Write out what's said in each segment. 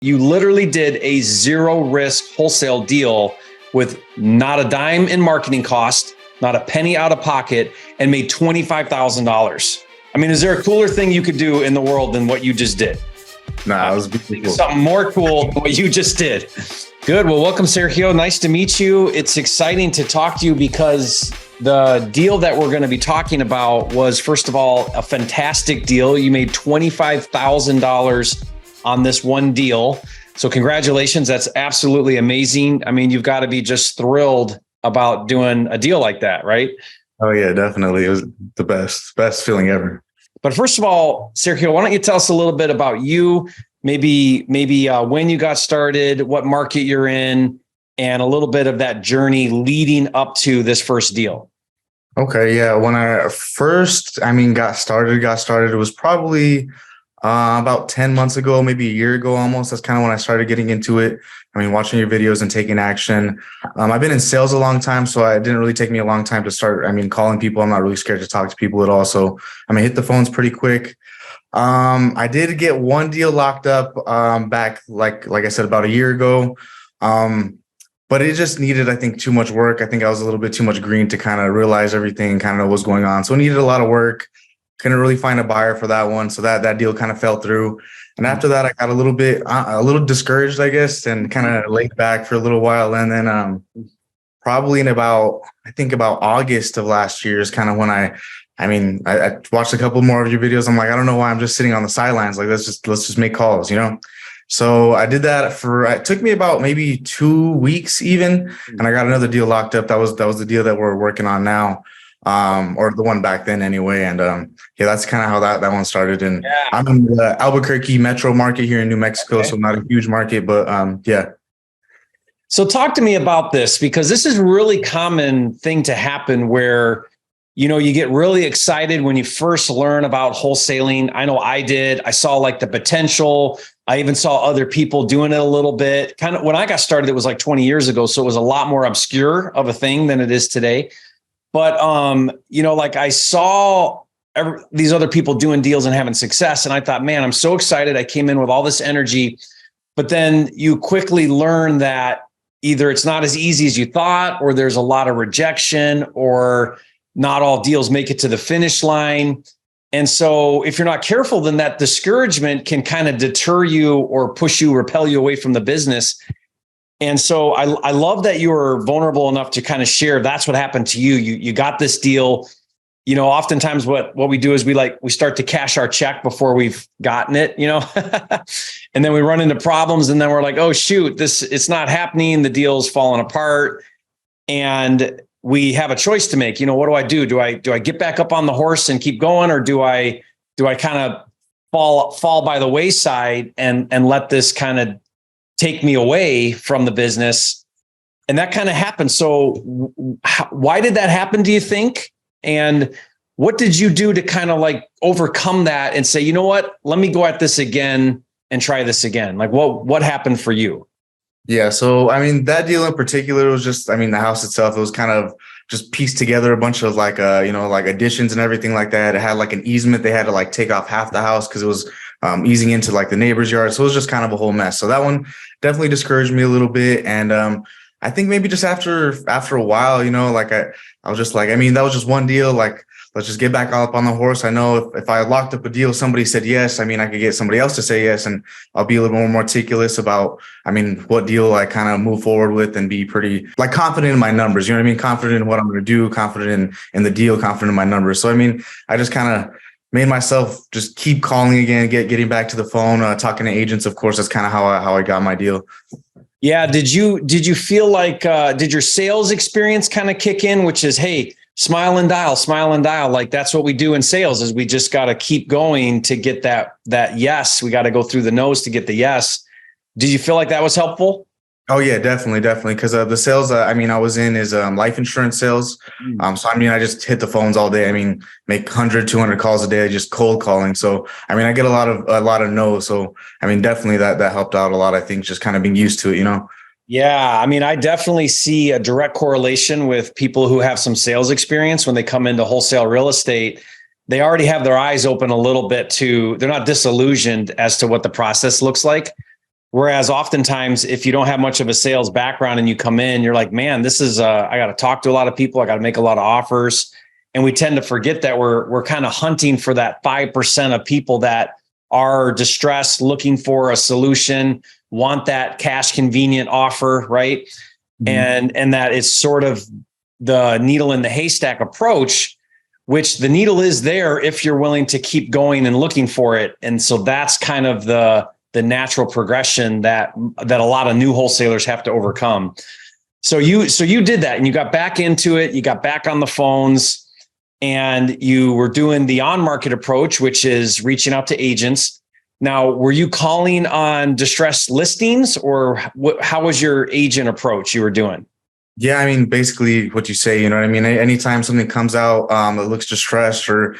You literally did a zero risk wholesale deal with not a dime in marketing cost, not a penny out of pocket, and made $25,000. I mean, is there a cooler thing you could do in the world than what you just did? Nah, it was beautiful. Something more cool than what you just did. Good. Well, welcome, Sergio. Nice to meet you. It's exciting to talk to you because the deal that we're going to be talking about was, first of all, a fantastic deal. You made $25,000 on this one deal. So congratulations. That's absolutely amazing. I mean, you've got to be just thrilled about doing a deal like that, right? Oh yeah, definitely. It was the best feeling ever. But first of all, Sergio, why don't you tell us a little bit about you, maybe when you got started, what market you're in, and a little bit of that journey leading up to this first deal. Okay, yeah. When I first, got started, it was probably about 10 months ago, maybe a year ago almost. That's kind of when I started getting into it. Watching your videos and taking action. I've been in sales a long time, so it didn't really take me a long time to start, calling people. I'm not really scared to talk to people at all. So hit the phones pretty quick. I did get one deal locked up back, like I said, about a year ago. But it just needed, I think, too much work. I think I was a little bit too much green to kind of realize everything, kind of know what's going on. So it needed a lot of work. Couldn't really find a buyer for that one. So that deal kind of fell through. And after that, I got a little discouraged, I guess, and kind of laid back for a little while. And then probably in about August of last year is kind of when I watched a couple more of your videos. I'm like, I don't know why I'm just sitting on the sidelines. Like, let's just make calls, So I did that it took me about maybe 2 weeks even. And I got another deal locked up. That was the deal that we're working on now. Or the one back then anyway. And yeah, that's kind of how that one started. And yeah. I'm in the Albuquerque metro market here in New Mexico. Okay. So not a huge market, but yeah. So talk to me about this, because this is a really common thing to happen where, you get really excited when you first learn about wholesaling. I know I did. I saw like the potential. I even saw other people doing it a little bit. Kind of when I got started, it was like 20 years ago. So it was a lot more obscure of a thing than it is today. But, like I saw these other people doing deals and having success. And I thought, man, I'm so excited. I came in with all this energy. But then you quickly learn that either it's not as easy as you thought, or there's a lot of rejection, or not all deals make it to the finish line. And so if you're not careful, then that discouragement can kind of deter you or push you, repel you away from the business. And so I love that you were vulnerable enough to kind of share that's what happened to you. You got this deal. Oftentimes what we do is we start to cash our check before we've gotten it, and then we run into problems, and then we're like, oh shoot, it's not happening. The deal's falling apart. And we have a choice to make. What do I do? Do I get back up on the horse and keep going? Or do I kind of fall by the wayside and let this kind of take me away from the business? And that kind of happened. So why did that happen, do you think? And what did you do to kind of like overcome that and say, you know what, let me go at this again and try this again? Like what happened for you? Yeah. So, that deal in particular was just, the house itself, it was kind of just pieced together a bunch of like additions and everything like that. It had like an easement. They had to like take off half the house because it was easing into like the neighbor's yard. So it was just kind of a whole mess. So that one definitely discouraged me a little bit. And I think maybe just after a while, I was just like, that was just one deal. Like, let's just get back up on the horse. I know if I locked up a deal, somebody said yes. I could get somebody else to say yes, and I'll be a little more meticulous about, what deal I kind of move forward with, and be pretty like confident in my numbers. You know what I mean? Confident in what I'm going to do, confident in the deal, confident in my numbers. So, I just kind of made myself just keep calling again, getting back to the phone, talking to agents. Of course, that's kind of how I got my deal. Yeah. Did you feel like, did your sales experience kind of kick in, which is, hey, smile and dial. Like that's what we do in sales, is we just got to keep going to get that yes. We got to go through the no's to get the yes. Did you feel like that was helpful? Oh yeah, definitely. Because the sales, I was in is life insurance sales. So I just hit the phones all day. Make 100, 200 calls a day, just cold calling. So I get a lot of no's. So definitely that helped out a lot. I think just kind of being used to it, Yeah. I definitely see a direct correlation with people who have some sales experience when they come into wholesale real estate. They already have their eyes open a little bit they're not disillusioned as to what the process looks like. Whereas oftentimes, if you don't have much of a sales background and you come in, you're like, man, this is, I got to talk to a lot of people. I got to make a lot of offers. And we tend to forget that we're kind of hunting for that 5% of people that are distressed, looking for a solution, want that cash convenient offer, right? Mm-hmm. And that it's sort of the needle in the haystack approach, which the needle is there if you're willing to keep going and looking for it. And so that's kind of the natural progression that a lot of new wholesalers have to overcome. So you did that and you got back into it. You got back on the phones and you were doing the on-market approach, which is reaching out to agents. Now, were you calling on distressed listings, or how was your agent approach you were doing? Yeah, I mean, basically what you say, you know what I mean? Anytime something comes out that looks distressed, or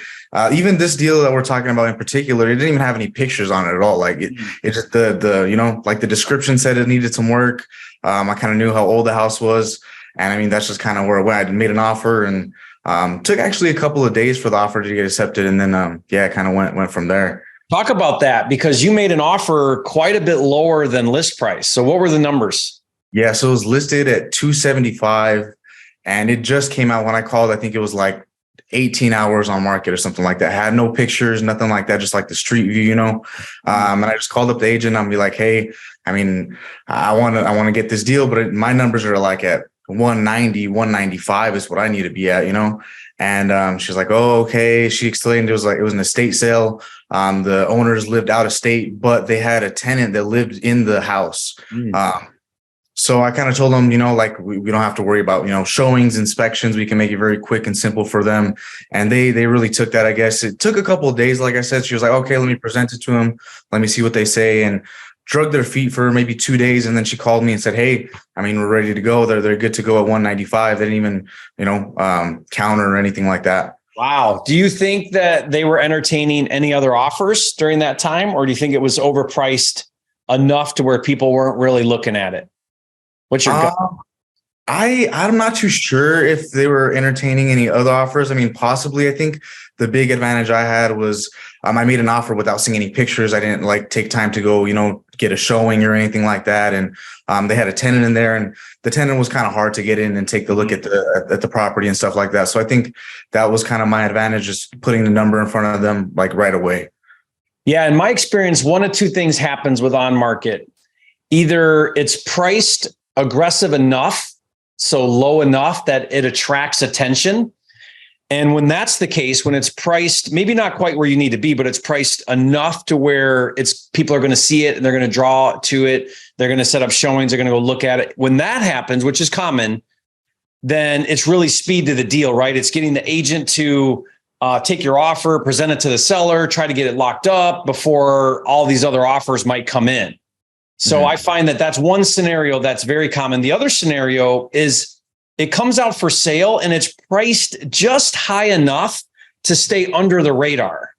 even this deal that we're talking about in particular, it didn't even have any pictures on it at all. Like it just the you know, like the description said it needed some work. I kind of knew how old the house was. And I mean, that's just kind of where it went. I made an offer and took actually a couple of days for the offer to get accepted. And then, it kind of went from there. Talk about that, because you made an offer quite a bit lower than list price. So what were the numbers? Yeah, so it was listed at $275, and it just came out when I called. I think it was like 18 hours on market or something like that. I had no pictures, nothing like that, just like the street view, you know. And I just called up the agent. I'm be like, hey, I mean, I want to get this deal, but my numbers are like at 190, 195 is what I need to be at, you know. And she's like, oh, okay. She explained it was an estate sale. The owners lived out of state, but they had a tenant that lived in the house. So I kind of told them, you know, like we don't have to worry about, you know, showings, inspections. We can make it very quick and simple for them. And they really took that, I guess. It took a couple of days. Like I said, she was like, okay, let me present it to them. Let me see what they say. And drug their feet for maybe 2 days. And then she called me and said, hey, I mean, we're ready to go. They're good to go at 195. They didn't even, you know, counter or anything like that. Wow. Do you think that they were entertaining any other offers during that time? Or do you think it was overpriced enough to where people weren't really looking at it? What's your gut? I'm not too sure if they were entertaining any other offers. I mean, possibly. I think the big advantage I had was I made an offer without seeing any pictures. I didn't like take time to go, you know, get a showing or anything like that. And they had a tenant in there, and the tenant was kind of hard to get in and take a look at the property and stuff like that. So I think that was kind of my advantage, just putting the number in front of them like right away. Yeah, in my experience, one of two things happens with on market. Either it's priced aggressive enough, so low enough that it attracts attention. And when that's the case, when it's priced, maybe not quite where you need to be, but it's priced enough to where people are going to see it and they're going to draw to it. They're going to set up showings. They're going to go look at it. When that happens, which is common, then it's really speed to the deal, right? It's getting the agent to take your offer, present it to the seller, try to get it locked up before all these other offers might come in. So I find that that's one scenario that's very common. The other scenario is it comes out for sale and it's priced just high enough to stay under the radar.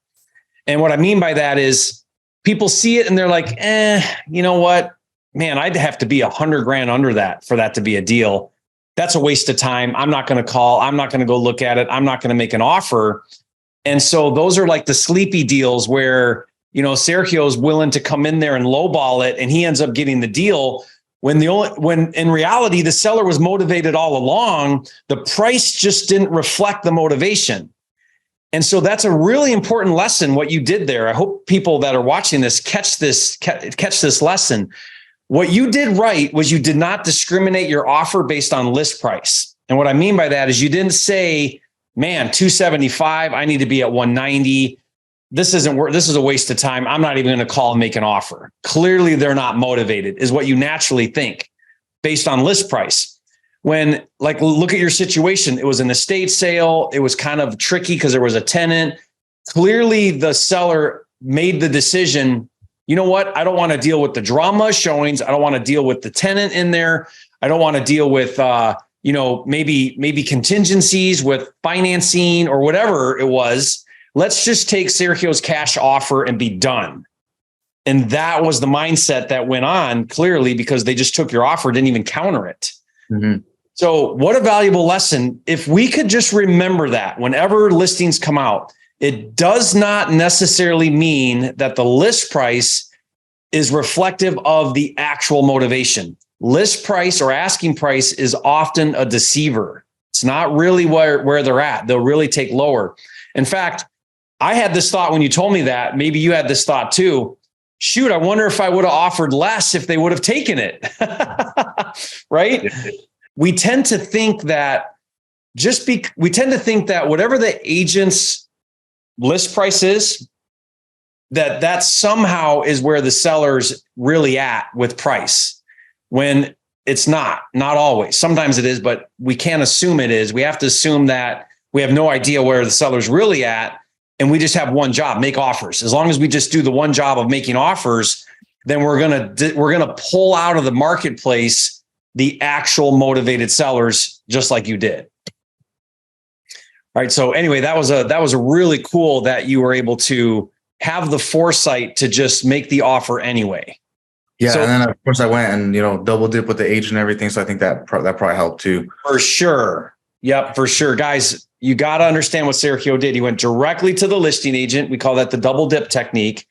And what I mean by that is people see it and they're like, you know what, man, I'd have to be $100,000 under that for that to be a deal. That's a waste of time. I'm not going to call. I'm not going to go look at it. I'm not going to make an offer. And so those are like the sleepy deals where, you know, Sergio is willing to come in there and lowball it, and he ends up getting the deal when in reality, the seller was motivated all along. The price just didn't reflect the motivation. And so that's a really important lesson, what you did there. I hope people that are watching this catch this lesson. What you did right was you did not discriminate your offer based on list price. And what I mean by that is you didn't say, man, 275, I need to be at 190. This isn't work. This is a waste of time. I'm not even going to call and make an offer. Clearly, they're not motivated, is what you naturally think based on list price. When, like, look at your situation. It was an estate sale. It was kind of tricky because there was a tenant. Clearly, the seller made the decision, you know what? I don't want to deal with the drama showings. I don't want to deal with the tenant in there. I don't want to deal with, maybe contingencies with financing or whatever it was. Let's just take Sergio's cash offer and be done. And that was the mindset that went on, clearly, because they just took your offer, didn't even counter it. Mm-hmm. So what a valuable lesson. If we could just remember that whenever listings come out, it does not necessarily mean that the list price is reflective of the actual motivation. List price or asking price is often a deceiver. It's not really where they're at. They'll really take lower. In fact, I had this thought when you told me that. Maybe you had this thought too. Shoot, I wonder if I would have offered less if they would have taken it. Right? We tend to think that whatever the agent's list price is, that somehow is where the seller's really at with price, when it's not always. Sometimes it is, but we can't assume it is. We have to assume that we have no idea where the seller's really at, and we just have one job, make offers. As long as we just do the one job of making offers, then we're gonna pull out of the marketplace the actual motivated sellers, just like you did. All right. So anyway, that was a really cool that you were able to have the foresight to just make the offer anyway. Yeah. So, and then of course I went and, double dip with the agent and everything. So I think that probably helped too. For sure. Yep. For sure. Guys, you got to understand what Sergio did. He went directly to the listing agent. We call that the double dip technique.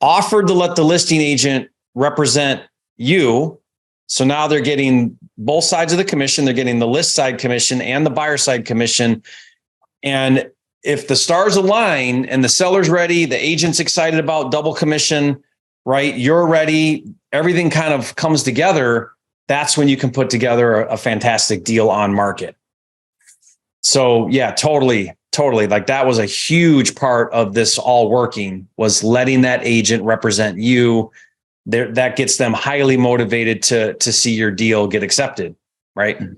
Offered to let the listing agent represent you. So now they're getting both sides of the commission. They're getting the list side commission and the buyer side commission. And if the stars align and the seller's ready, the agent's excited about double commission, right? You're ready. Everything kind of comes together. That's when you can put together a fantastic deal on market. So yeah, totally. Like that was a huge part of this all working, was letting that agent represent you. That gets them highly motivated to see your deal get accepted, right? Mm-hmm.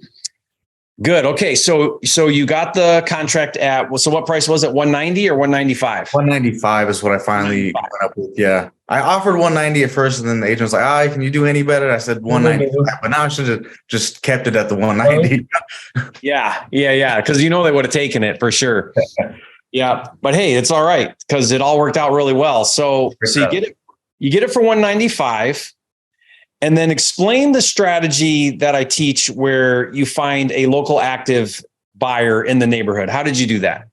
Good. Okay. So you got the contract at, so what price was it? 190 or 195? 195 is what I finally went up with. Yeah. I offered 190 at first, and then the agent was like, can you do any better? I said 195, but now I should have just kept it at the 190. Yeah. Cause they would have taken it for sure. Yeah. But hey, it's all right, because it all worked out really well. So you get it for 195. And then explain the strategy that I teach where you find a local active buyer in the neighborhood. How did you do that?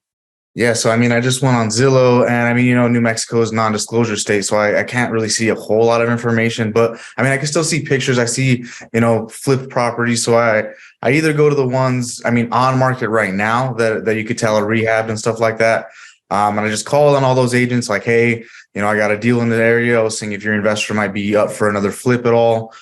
Yeah. So, I just went on Zillow, and New Mexico is non-disclosure state. So I can't really see a whole lot of information, but I can still see pictures. I see, flipped properties. So I either go to the ones, on market right now that you could tell are rehabbed and stuff like that. And I just called on all those agents like, hey, I got a deal in the area. I was seeing if your investor might be up for another flip at all.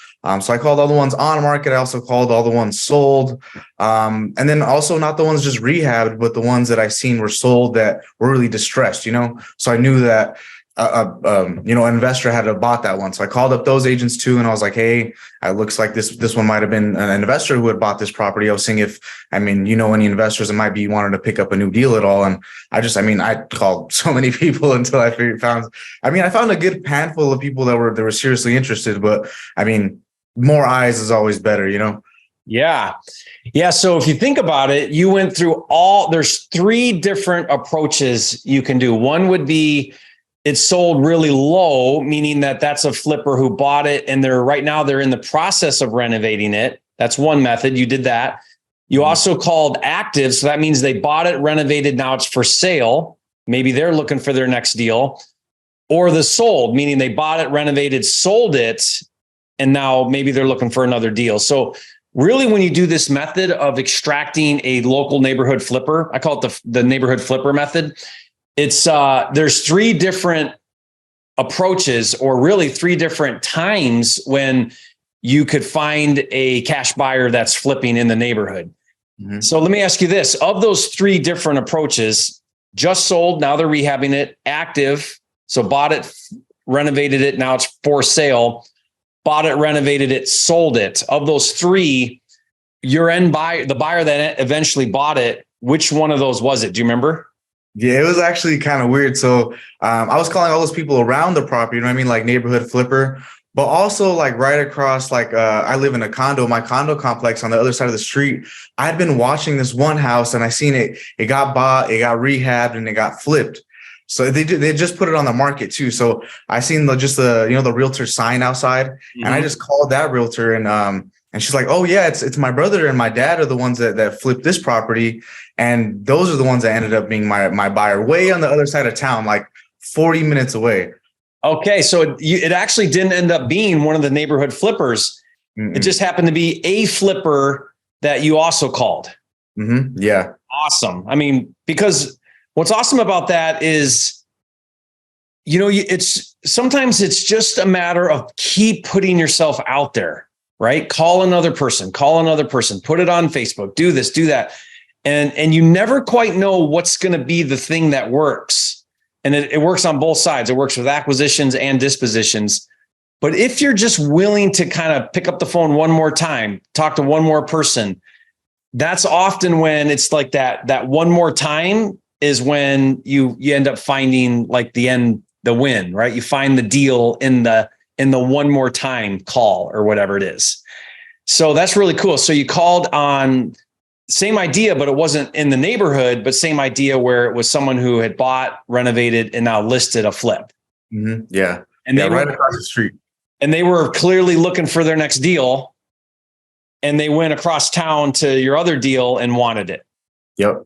So I called all the ones on market. I also called all the ones sold. And then also not the ones just rehabbed, but the ones that I seen were sold that were really distressed, So I knew that, an investor had bought that one. So I called up those agents too. And I was like, hey, it looks like this one might've been an investor who had bought this property. I was seeing if, any investors that might be wanting to pick up a new deal at all. And I called so many people until I found a good handful of people that were seriously interested, but more eyes is always better, Yeah. So if you think about it, you went through there's 3 different approaches you can do. One would be, it's sold really low, meaning that's a flipper who bought it and they're in the process of renovating it. That's one method. You did that. You also called active. So that means they bought it, renovated. Now it's for sale. Maybe they're looking for their next deal. Or the sold, meaning they bought it, renovated, sold it, and now maybe they're looking for another deal. So really, when you do this method of extracting a local neighborhood flipper, I call it the neighborhood flipper method. It's there's 3 different approaches, or really 3 different times when you could find a cash buyer that's flipping in the neighborhood. Mm-hmm. So let me ask you this: of those 3 different approaches, just sold, now they're rehabbing it; active, so bought it, renovated it, now it's for sale; bought it, renovated it, sold it. Of those 3, your end buyer, the buyer that eventually bought it, which one of those was it? Do you remember? Yeah, it was actually kind of weird. So I was calling all those people around the property, like neighborhood flipper, but also like right across, I live in a condo, my condo complex on the other side of the street. I'd been watching this one house and I seen it got bought, it got rehabbed, and it got flipped. So they just put it on the market too. So I seen the realtor sign outside, mm-hmm. and I just called that realtor and she's like, oh yeah, it's my brother and my dad are the ones that flipped this property. And those are the ones that ended up being my buyer way on the other side of town, like 40 minutes away. Okay. So it actually didn't end up being one of the neighborhood flippers. Mm-mm. It just happened to be a flipper that you also called. Mm-hmm. Yeah. Awesome. I mean, because what's awesome about that is, it's sometimes it's just a matter of keep putting yourself out there, right? Call another person, put it on Facebook, do this, do that. And you never quite know what's going to be the thing that works. And it works on both sides. It works with acquisitions and dispositions. But if you're just willing to kind of pick up the phone one more time, talk to one more person, that's often when it's like that one more time is when you end up finding like the win, right? You find the deal in the one more time call or whatever it is. So that's really cool. So you called on same idea, but it wasn't in the neighborhood, but same idea where it was someone who had bought, renovated, and now listed a flip. Mm-hmm. Yeah. And they right were across the street. And they were clearly looking for their next deal. And they went across town to your other deal and wanted it. Yep.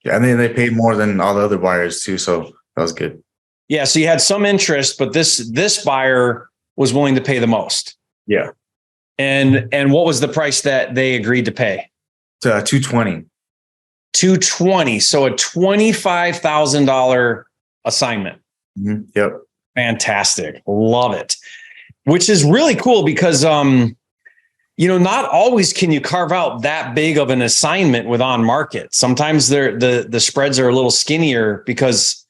Yeah. And then they paid more than all the other buyers too. So that was good. Yeah. So you had some interest, but this buyer was willing to pay the most. Yeah. And what was the price that they agreed to pay? $220. $220. So a $25,000 assignment. Mm-hmm. Yep. Fantastic. Love it. Which is really cool because, not always can you carve out that big of an assignment with on market. Sometimes the spreads are a little skinnier because,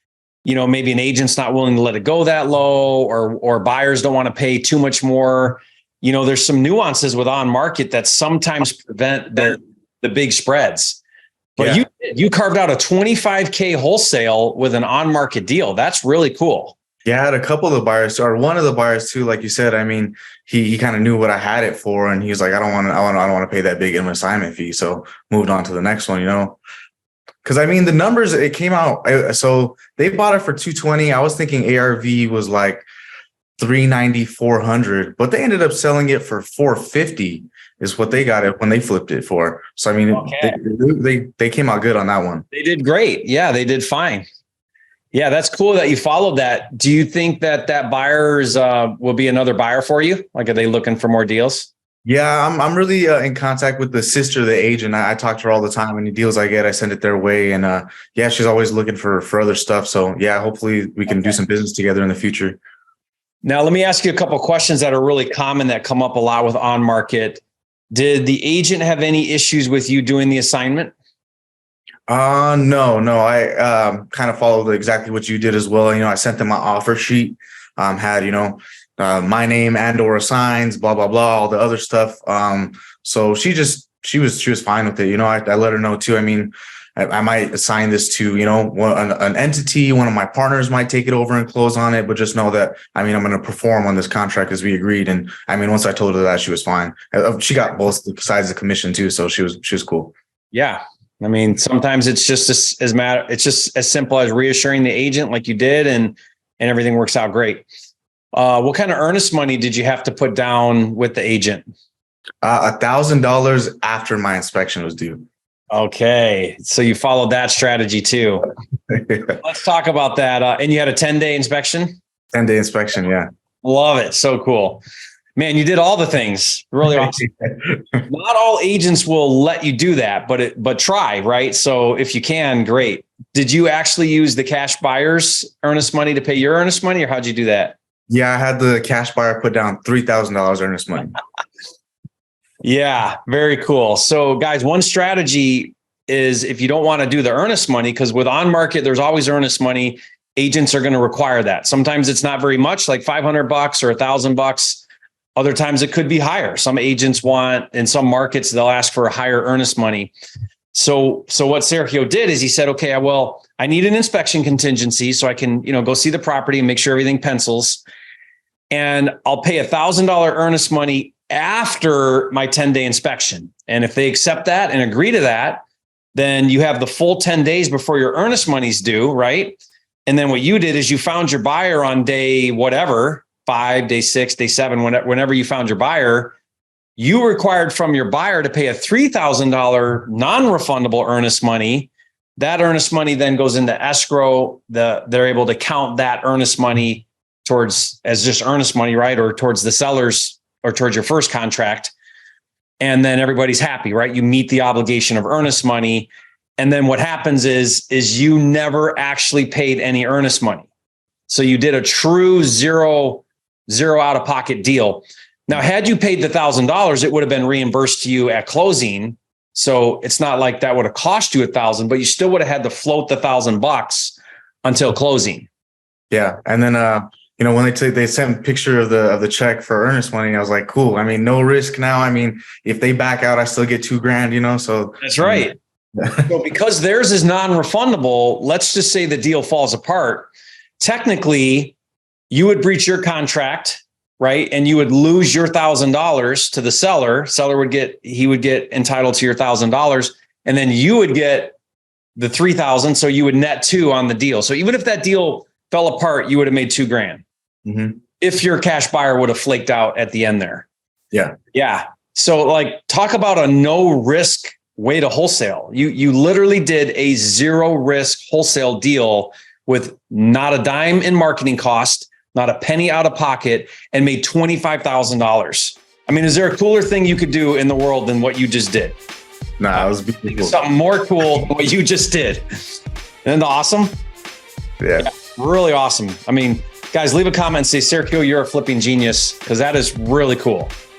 maybe an agent's not willing to let it go that low or buyers don't want to pay too much more. There's some nuances with on market that sometimes prevent the big spreads. But yeah. you carved out a $25K wholesale with an on market deal. That's really cool. Yeah, I had a couple of the buyers, or one of the buyers too. Like you said, I mean, he kind of knew what I had it for, and he was like, I don't want to pay that big of an assignment fee. So moved on to the next one, because I mean the numbers it came out. So they bought it for $220. I was thinking ARV was like $390, $400, but they ended up selling it for $450. Is what they got it when they flipped it for. So I mean, okay. they came out good on that one. They did great. Yeah, they did fine. Yeah, that's cool that you followed that. Do you think that buyers will be another buyer for you? Like, are they looking for more deals? Yeah, I'm really in contact with the sister of the agent. I talk to her all the time. Any deals I get, I send it their way. And yeah, she's always looking for other stuff. So yeah, hopefully we can do some business together in the future. Now, let me ask you a couple of questions that are really common that come up a lot with on market. Did the agent have any issues with you doing the assignment? No. I kind of followed exactly what you did as well. I sent them my offer sheet, had, my name and or assigns, blah, blah, blah, all the other stuff. So she was fine with it. I let her know too. I mean, I might assign this to, an entity. One of my partners might take it over and close on it, but just know that, I'm going to perform on this contract as we agreed. And once I told her that, she was fine. She got both sides of the commission too. So she was cool. Yeah. Sometimes it's just it's just as simple as reassuring the agent like you did and everything works out great. What kind of earnest money did you have to put down with the agent? $1,000 after my inspection was due. Okay. So you followed that strategy too. Let's talk about that. And you had a 10-day inspection? 10-day inspection. Yeah. Love it. So cool, man. You did all the things. Really awesome. Not all agents will let you do that, but try, right? So if you can, great. Did you actually use the cash buyer's earnest money to pay your earnest money, or how'd you do that? Yeah. I had the cash buyer put down $3,000 earnest money. Yeah, very cool. So guys, one strategy is if you don't want to do the earnest money, because with on market, there's always earnest money. Agents are going to require that. Sometimes it's not very much, like $500 or $1,000. Other times it could be higher. Some agents want, in some markets, they'll ask for a higher earnest money. So what Sergio did is he said, okay, well, I need an inspection contingency so I can, go see the property and make sure everything pencils. And I'll pay $1,000 earnest money after my 10-day inspection. And if they accept that and agree to that, then you have the full 10 days before your earnest money's due, right? And then what you did is you found your buyer on day whatever, 5, day 6, day 7, whenever you found your buyer, you required from your buyer to pay a $3,000 non-refundable earnest money. That earnest money then goes into escrow. They're able to count that earnest money towards as just earnest money, right? Or towards the sellers or towards your first contract. And then everybody's happy, right? You meet the obligation of earnest money. And then what happens is you never actually paid any earnest money. So you did a true zero out of pocket deal. Now, had you paid the $1,000, it would have been reimbursed to you at closing. So it's not like that would have cost you $1,000, but you still would have had to float the $1,000 until closing. Yeah. And then, when they sent a picture of the check for earnest money, I was like, cool. I mean, no risk now. I mean, if they back out, I still get $2,000, so. That's right. So because theirs is non-refundable, let's just say the deal falls apart. Technically, you would breach your contract, right? And you would lose your $1,000 to the seller. Seller would get entitled to your $1,000, and then you would get the $3,000. So you would net $2,000 on the deal. So even if that deal fell apart, you would have made $2,000. Mm-hmm. If your cash buyer would have flaked out at the end there. Yeah. Yeah. So like, talk about a no risk way to wholesale. You literally did a zero risk wholesale deal with not a dime in marketing cost, not a penny out of pocket, and made $25,000. I mean, is there a cooler thing you could do in the world than what you just did? Nah, it was beautiful. Something more cool than what you just did. Isn't that awesome? Yeah. Really awesome. I mean, guys, leave a comment and say, Sergio, you're a flipping genius, because that is really cool.